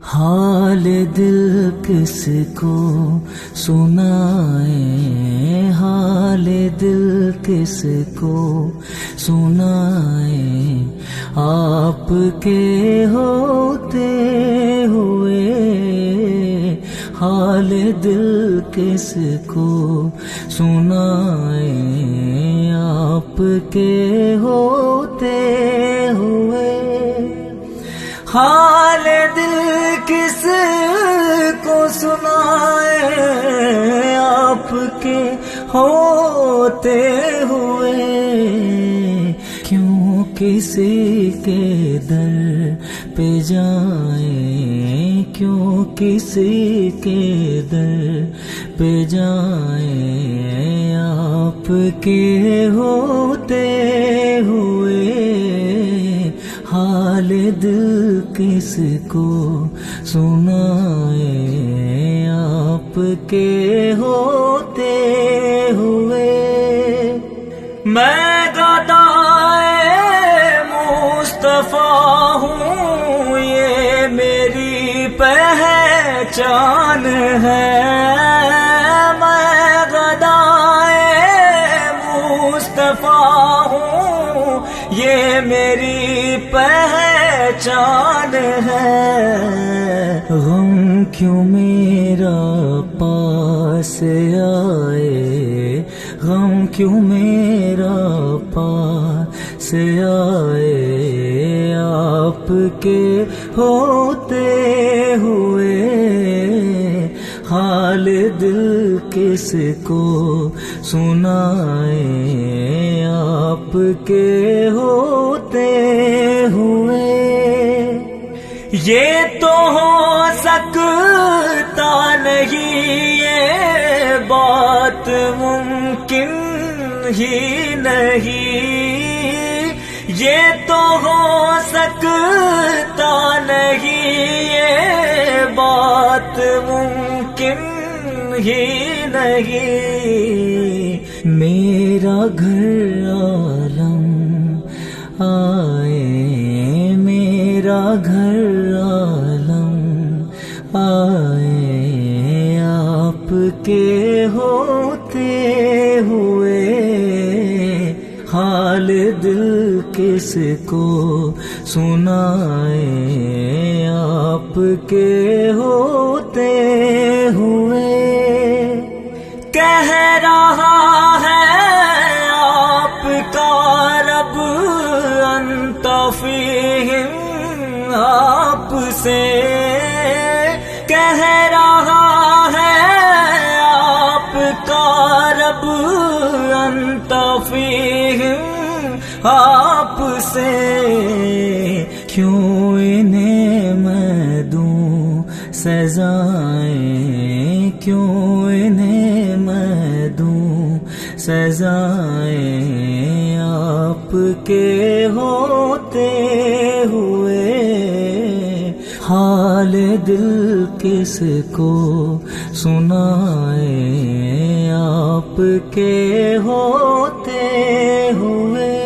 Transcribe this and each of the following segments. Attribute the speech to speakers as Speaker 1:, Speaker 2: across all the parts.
Speaker 1: حال دل کس کو سنائیں، حال دل کس کو سنائیں، آپ کے ہوتے ہوئے حال دل کس کو سنائیں، آپ کے ہوتے ہوئے حال دل کس کو سنائیں، آپ کے ہوتے ہوئے کیوں کسی کے در پہ جائیں، کیوں کسی کے در پہ جائیں، آپ کے ہوتے ہوئے حال دل کس کو سنائیں، آپ کے ہوتے ہوئے میں گدائے مصطفیٰ ہوں، یہ میری پہچان ہے، میں گدائے مصطفیٰ ہوں، یہ میری پہچان ہے، غم کیوں میرا پاس آئے، غم کیوں میرا پاس آئے، آپ کے ہوتے ہوئے حال دل کس کو سنائیں، آپ کے ہوتے ہوئے یہ تو ہو سکتا نہیں، یہ بات ممکن ہی نہیں، یہ تو ہو سکتا نہیں، یہ بات ممکن ہی نہیں، میرا گھر عالم آئے، میرا گھر عالم آئے، آپ کے ہوتے ہوئے حال دل کس کو سنائیں، آپ کے ہوتے ہوئے کہہ رہا ہے آپ کا رب انت فیہم، آپ سے کہہ رہا ہے آپ کا رب انت فیہم، آپ سے کیوں انہیں میں دوں سزائیں، کیوں انہیں میں دوں سزائیں، آپ کے ہوتے ہوئے حال دل کس کو سنائیں، آپ کے ہوتے ہوئے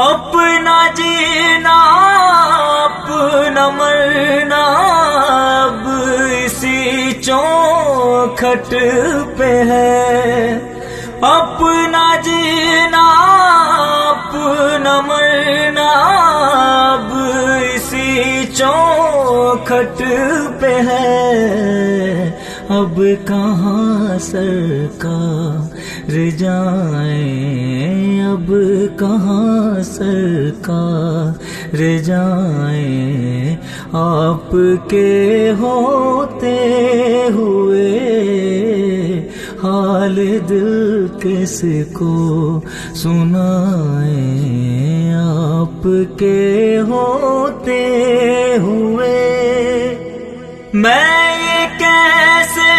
Speaker 1: اپنا جینا اپنا مرنا اب اسی چوکھٹ پہ ہے، اپنا جینا اپنا مرنا اب اسی چوکھٹ پہ ہے، اب کہاں سرکار جائیں، اب کہاں سرکار جائیں، آپ کے ہوتے ہوئے حال دل کس کو سنائیں، آپ کے ہوتے ہوئے میں یہ کیسے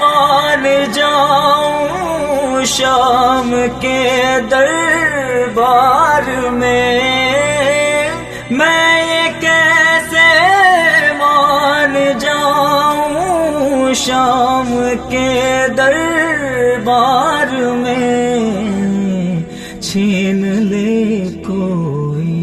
Speaker 1: مان جاؤں شام کے دربار میں، میں یہ کیسے مان جاؤں شام کے دربار میں، چھین لے کوئی